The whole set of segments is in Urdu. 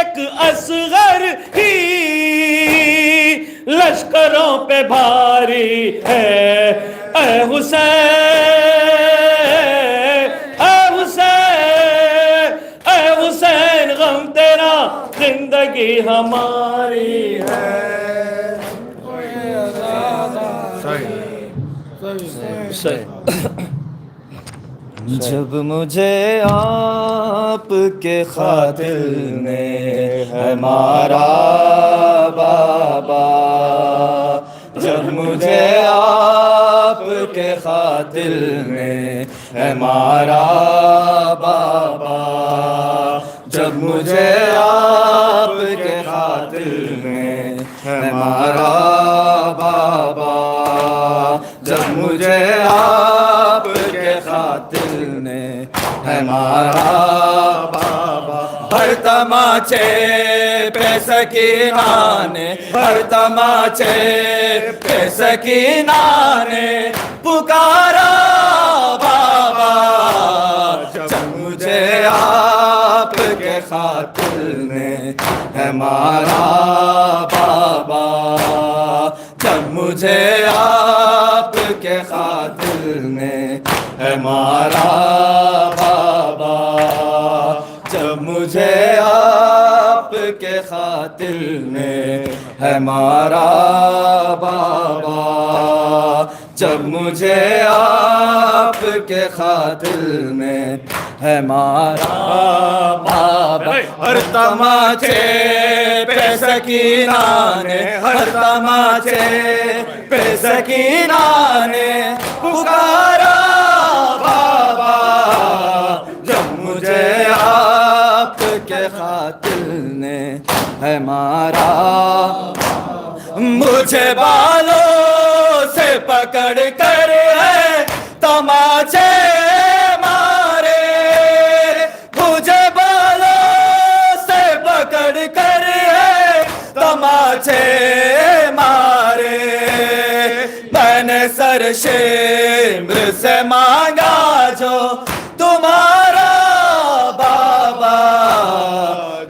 ایک اصغر ہی لشکروں پہ بھاری ہے، اے حسین اے حسین اے حسین، غم تیرا زندگی ہماری ہے۔ جب مجھے آپ کے خاطر میں ہے مارا بابا، جب مجھے آپ کے خاطر میں ہے مارا بابا، جب مجھے آپ کے خاطر میں ہے مارا بابا، جب مجھے آپ کے خاطر میں ہے مارا بابا، ہر تماچے پہ سکینہ نے، ہر تماچے پہ سکینہ نے پکارا بابا، جب مجھے آپ کے خاطر میں ہے مارا بابا، جب مجھے آپ کے خاطر میں ہے مارا بابا، جب مجھے آپ کے خاطر میں ہے مارا بابا، جب مجھے آپ کے خاطر میں ہے مارا بابا، ہر تماچے پہ سکینہ نے، ہر تماچے پہ سکینہ نے پکارا بابا، جب مجھے آپ کے خاطر نے ہے مارا، مجھے بالوں سے پکڑ کر ہے تماچے مارے، مجھے بالوں سے پکڑ کر ہے تماچے مارے، میں نے سر شمر سے مانگا جو تمہارا بابا،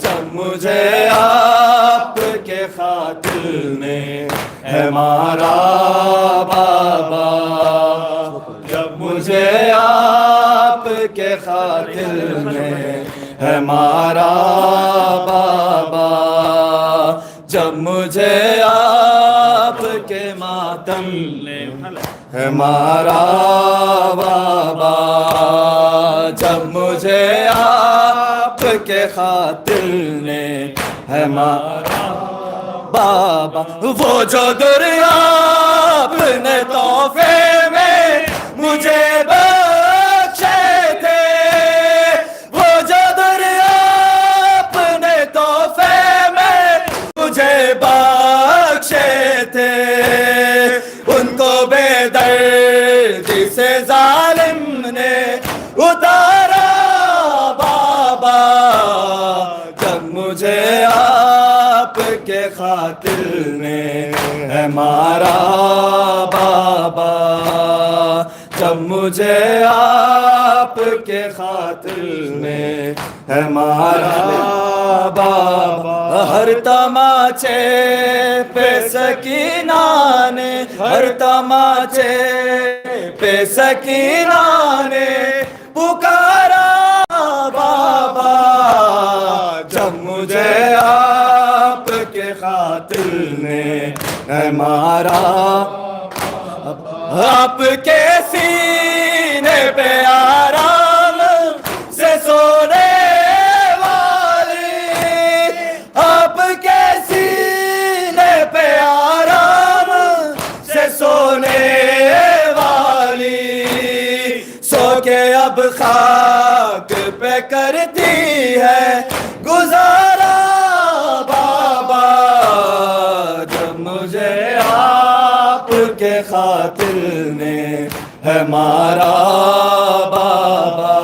جب مجھے آپ کے خاطر میں ہے مارا بابا، جب مجھے آپ کے خاطر میں ہے مارا بابا، جب مجھے آپ کے ماتم میں ہے مارا بابا، جب مجھے آپ کے خاطر میں ہے مارا بابا، وہ جو دریا اپنے تحفے میں مجھے بخشے تھے، وہ جو دریا اپنے تحفے میں مجھے بخشے تھے، ان کو بے دردی سے ظالم نے اتارا بابا، جب مجھے آپ کے خاطر میں ہے مارا بابا، جب مجھے آپ کے خاطر میں ہے مارا بابا، ہر تماچے پہ سکینہ نے، ہر تماچے پہ سکینہ نے پکارا بابا، جب مجھے آپ کے خاطر میں ہے مارا، آپ کے سینے پہ آرام سے سونے والی، آپ کے سینے پہ آرام سے سونے والی، سو کے اب خاک پہ کرتی ہے گزارا بابا، جب مجھے آپ کے خاطر میں ہے مارا بابا،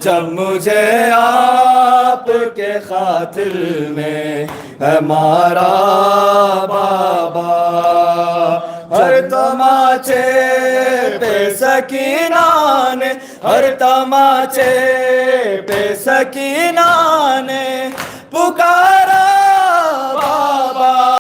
جب مجھے آپ کے خاطر میں ہے مارا بابا، ہر تماچے پہ سکینہ نے، ہر تماچے پہ سکینہ نے پکار